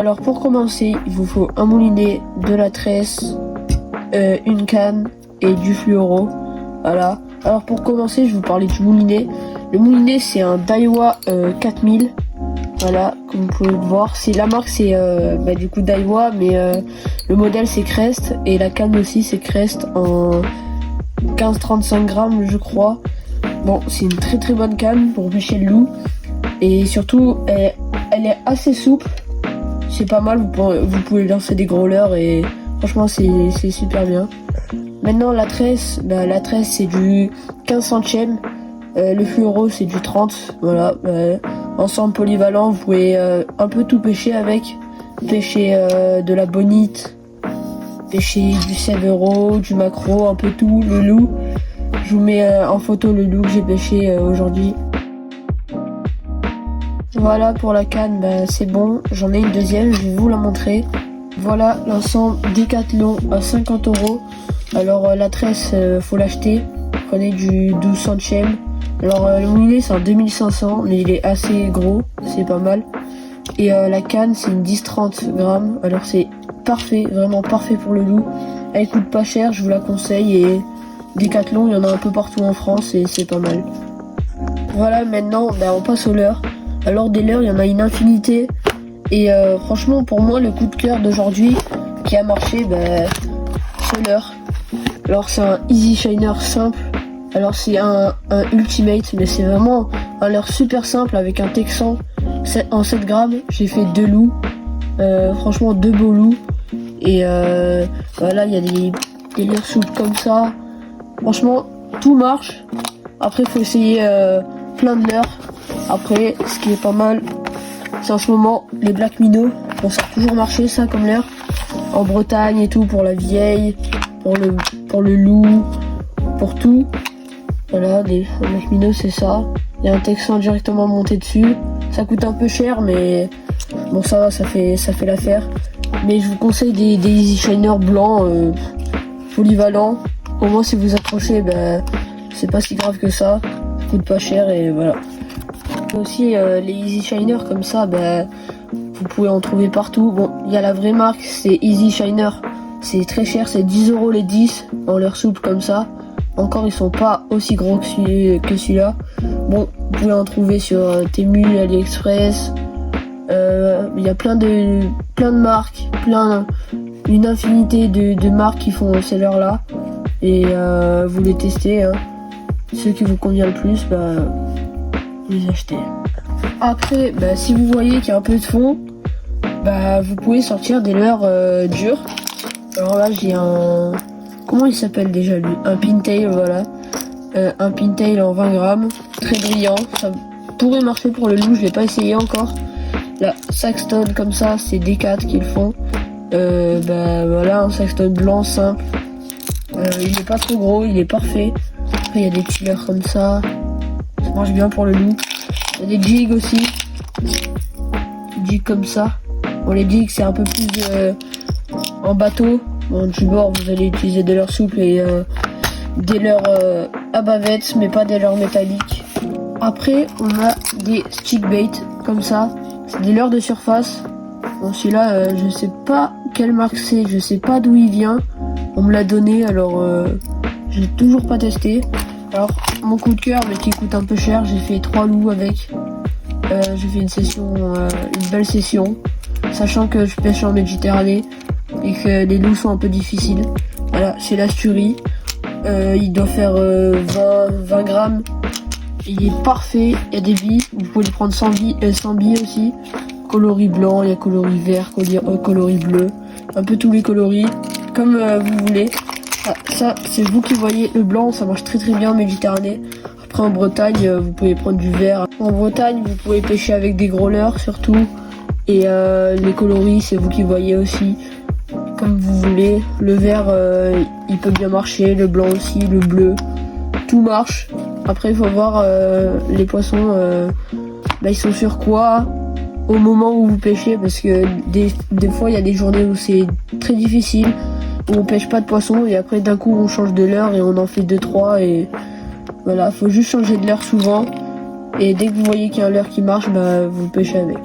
Alors pour commencer, il vous faut un moulinet, de la tresse, une canne et du fluoro. Voilà. Alors pour commencer, je vais vous parler du moulinet. Le moulinet, c'est un Daiwa 4000. Voilà, comme vous pouvez le voir. C'est la marque, c'est du coup Daiwa, mais le modèle c'est Crest et la canne aussi c'est Crest en 15-35 grammes, je crois. Bon, c'est une très très bonne canne pour pêcher le loup et surtout elle est assez souple. C'est pas mal, vous pouvez lancer des growlers et franchement c'est super bien. Maintenant la tresse c'est du 15 centièmes, le fluoro c'est du 30, voilà. Ensemble polyvalent, vous pouvez un peu tout pêcher avec. Pêcher de la bonite, pêcher du Severo, du macro, un peu tout, le loup. Je vous mets en photo le loup que j'ai pêché aujourd'hui. Voilà pour la canne, c'est bon, j'en ai une deuxième, je vais vous la montrer. Voilà l'ensemble Decathlon à 50 €. Alors la tresse, faut l'acheter, prenez du 12 centièmes. Alors le moulinet c'est un 2500, mais il est assez gros, c'est pas mal. Et la canne c'est une 10-30 grammes, alors c'est parfait, vraiment parfait pour le loup. Elle coûte pas cher, je vous la conseille, et Decathlon il y en a un peu partout en France et c'est pas mal. Voilà, maintenant on passe au leurre. Alors des leurres il y en a une infinité, et franchement pour moi le coup de cœur d'aujourd'hui qui a marché, ce leurre. Alors c'est un Easy Shiner simple. Alors c'est un Ultimate, mais c'est vraiment un leurre super simple avec un Texan en 7 grammes. J'ai fait 2 loups, franchement 2 beaux loups. Et voilà, il y a des leurres souples comme ça. Franchement, tout marche. Après, faut essayer plein de leurres. Après, ce qui est pas mal, c'est en ce moment les Black Minnow. Bon, ça a toujours marché ça comme leurre. En Bretagne et tout, pour la vieille, pour le loup, pour tout. Voilà, les Black Minnow c'est ça. Il y a un Texan directement monté dessus. Ça coûte un peu cher, mais bon ça va, ça fait l'affaire. Mais je vous conseille des Easy Shiner blancs, polyvalents. Au moins si vous accrochez, c'est pas si grave que ça. Ça coûte pas cher et voilà. Aussi les Easy Shiner comme ça, vous pouvez en trouver partout. Bon, il y a la vraie marque, c'est Easy Shiner. C'est très cher, c'est 10 € les 10 en leur souple comme ça. Encore ils sont pas aussi gros que celui-là. Bon, vous pouvez en trouver sur Temu, AliExpress. Il y a plein de marques, une infinité de marques qui font ces leurres-là. Et vous les testez, hein. Ceux qui vous convient le plus, vous les achetez. Après, si vous voyez qu'il y a un peu de fond, vous pouvez sortir des leurres durs. Alors là j'ai un... Comment il s'appelle déjà lui? Un pintail, voilà. Un pintail en 20 grammes, très brillant. Ça pourrait marcher pour le loup, je l'ai pas essayé encore. La Saxton comme ça, c'est Decat qui le font. Voilà, un Saxton blanc simple. Il est pas trop gros, il est parfait. Après il y a des petits leurres comme ça. Ça marche bien pour le loup. Il y a des jigs aussi. Jigs comme ça. Bon, les jigs c'est un peu plus en bateau. Bon, du bord vous allez utiliser des leurres souples et des leurres à bavette, mais pas des leurres métalliques. Après on a des stick bait comme ça. C'est des leurres de surface. Bon, celui-là je sais pas quelle marque c'est, je sais pas d'où il vient. On me l'a donné, alors je l'ai toujours pas testé. Alors mon coup de cœur, mais qui coûte un peu cher, j'ai fait 3 loups avec. J'ai fait une belle session, sachant que je pêche en Méditerranée et que les loups sont un peu difficiles. Voilà, c'est l'Asturie. Il doit faire 20 grammes. Il est parfait, il y a des billes, vous pouvez le prendre sans billes aussi. Coloris blanc, il y a coloris vert, coloris bleu, un peu tous les coloris, comme vous voulez. Ça c'est vous qui voyez, le blanc ça marche très très bien en Méditerranée. Après en Bretagne vous pouvez prendre du vert. En Bretagne vous pouvez pêcher avec des growlers surtout. Et les coloris c'est vous qui voyez aussi, comme vous voulez. Le vert il peut bien marcher, le blanc aussi, le bleu, tout marche. Après il faut voir les poissons, ils sont sur quoi au moment où vous pêchez, parce que des fois il y a des journées où c'est très difficile, où on pêche pas de poissons et après d'un coup on change de leurre et on en fait 2-3 et voilà, faut juste changer de leurre souvent et dès que vous voyez qu'il y a un leurre qui marche, vous pêchez avec.